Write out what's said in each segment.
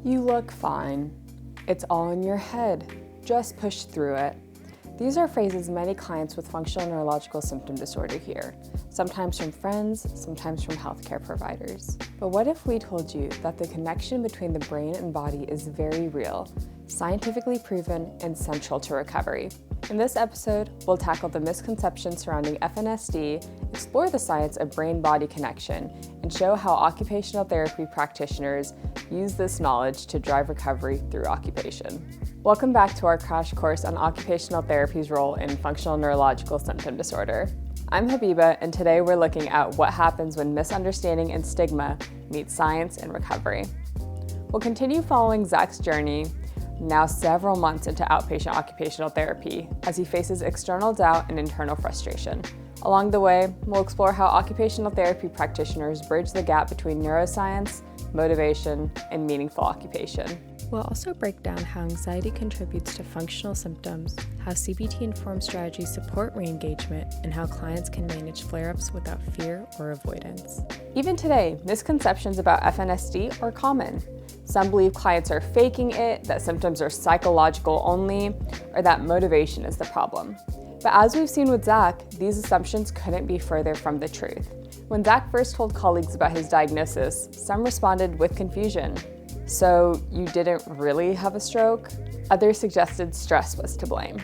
You look fine. It's all in your head. Just push through it. These are phrases many clients with functional neurological symptom disorder hear, sometimes from friends, sometimes from healthcare providers. But what if we told you that the connection between the brain and body is very real, scientifically proven, and central to recovery? In this episode, we'll tackle the misconceptions surrounding FNSD, explore the science of brain-body connection, and show how occupational therapy practitioners use this knowledge to drive recovery through occupation. Welcome back to our crash course on occupational therapy's role in functional neurological symptom disorder. I'm Habiba, and today we're looking at what happens when misunderstanding and stigma meet science and recovery. We'll continue following Zach's journey, now several months into outpatient occupational therapy, as he faces external doubt and internal frustration. Along the way, we'll explore how occupational therapy practitioners bridge the gap between neuroscience, motivation, and meaningful occupation. We'll also break down how anxiety contributes to functional symptoms, how CBT-informed strategies support re-engagement, and how clients can manage flare-ups without fear or avoidance. Even today, misconceptions about FNSD are common. Some believe clients are faking it, that symptoms are psychological only, or that motivation is the problem. But as we've seen with Zach, these assumptions couldn't be further from the truth. When Zach first told colleagues about his diagnosis, some responded with confusion. So you didn't really have a stroke? Others suggested stress was to blame.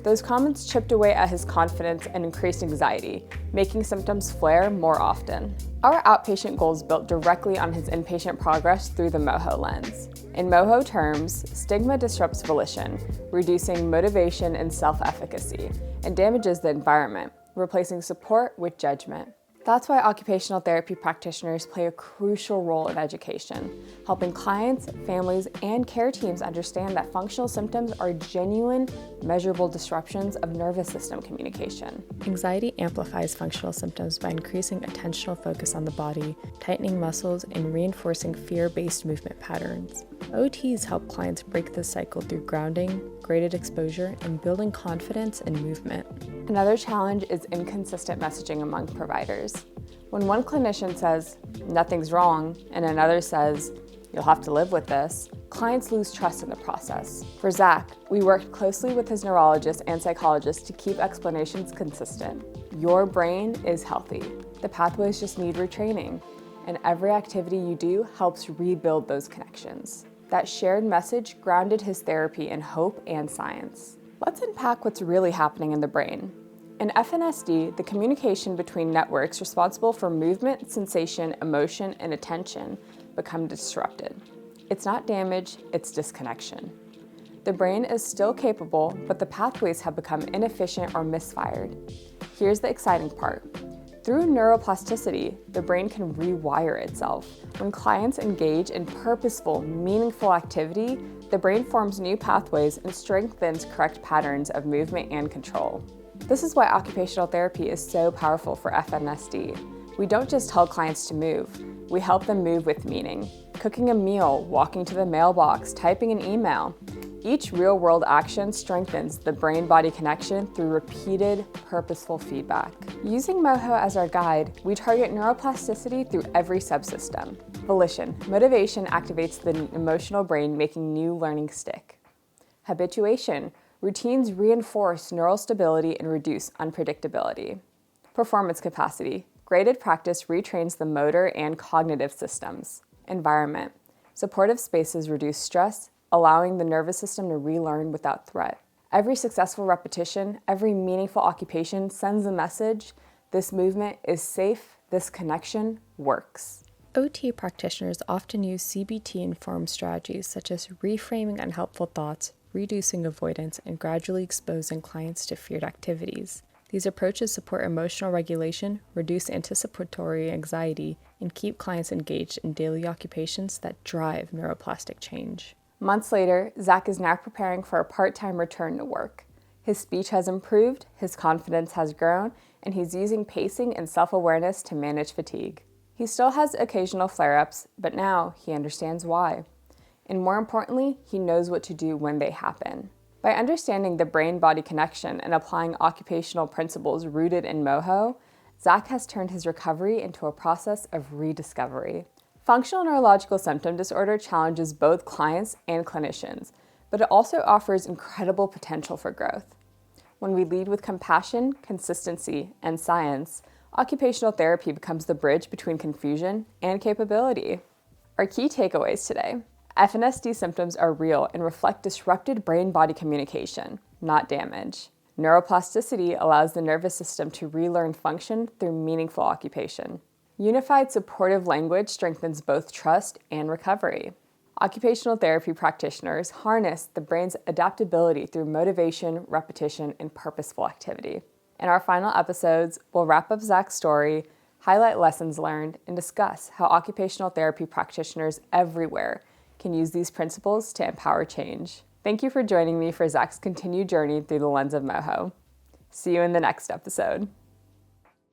Those comments chipped away at his confidence and increased anxiety, making symptoms flare more often. Our outpatient goals built directly on his inpatient progress through the MOHO lens. In MOHO terms, stigma disrupts volition, reducing motivation and self-efficacy, and damages the environment, replacing support with judgment. That's why occupational therapy practitioners play a crucial role in education, helping clients, families, and care teams understand that functional symptoms are genuine, measurable disruptions of nervous system communication. Anxiety amplifies functional symptoms by increasing attentional focus on the body, tightening muscles, and reinforcing fear-based movement patterns. OTs help clients break this cycle through grounding, graded exposure, and building confidence and movement. Another challenge is inconsistent messaging among providers. When one clinician says, "Nothing's wrong," and another says, "You'll have to live with this," clients lose trust in the process. For Zach, we worked closely with his neurologist and psychologist to keep explanations consistent. Your brain is healthy. The pathways just need retraining, and every activity you do helps rebuild those connections. That shared message grounded his therapy in hope and science. Let's unpack what's really happening in the brain. In FNSD, the communication between networks responsible for movement, sensation, emotion, and attention become disrupted. It's not damage, it's disconnection. The brain is still capable, but the pathways have become inefficient or misfired. Here's the exciting part. Through neuroplasticity, the brain can rewire itself. When clients engage in purposeful, meaningful activity, the brain forms new pathways and strengthens correct patterns of movement and control. This is why occupational therapy is so powerful for FNSD. We don't just tell clients to move, we help them move with meaning. Cooking a meal, walking to the mailbox, typing an email. Each real-world action strengthens the brain-body connection through repeated, purposeful feedback. Using MOHO as our guide, we target neuroplasticity through every subsystem. Volition, motivation activates the emotional brain, making new learning stick. Habituation, routines reinforce neural stability and reduce unpredictability. Performance capacity, graded practice retrains the motor and cognitive systems. Environment, supportive spaces reduce stress, allowing the nervous system to relearn without threat. Every successful repetition, every meaningful occupation sends a message: this movement is safe, this connection works. OT practitioners often use CBT-informed strategies such as reframing unhelpful thoughts, reducing avoidance, and gradually exposing clients to feared activities. These approaches support emotional regulation, reduce anticipatory anxiety, and keep clients engaged in daily occupations that drive neuroplastic change. Months later, Zach is now preparing for a part-time return to work. His speech has improved, his confidence has grown, and he's using pacing and self-awareness to manage fatigue. He still has occasional flare-ups, but now he understands why. And more importantly, he knows what to do when they happen. By understanding the brain-body connection and applying occupational principles rooted in MOHO, Zach has turned his recovery into a process of rediscovery. Functional neurological symptom disorder challenges both clients and clinicians, but it also offers incredible potential for growth. When we lead with compassion, consistency, and science, occupational therapy becomes the bridge between confusion and capability. Our key takeaways today: FNSD symptoms are real and reflect disrupted brain-body communication, not damage. Neuroplasticity allows the nervous system to relearn function through meaningful occupation. Unified supportive language strengthens both trust and recovery. Occupational therapy practitioners harness the brain's adaptability through motivation, repetition, and purposeful activity. In our final episodes, we'll wrap up Zach's story, highlight lessons learned, and discuss how occupational therapy practitioners everywhere can use these principles to empower change. Thank you for joining me for Zach's continued journey through the lens of Moho. See you in the next episode.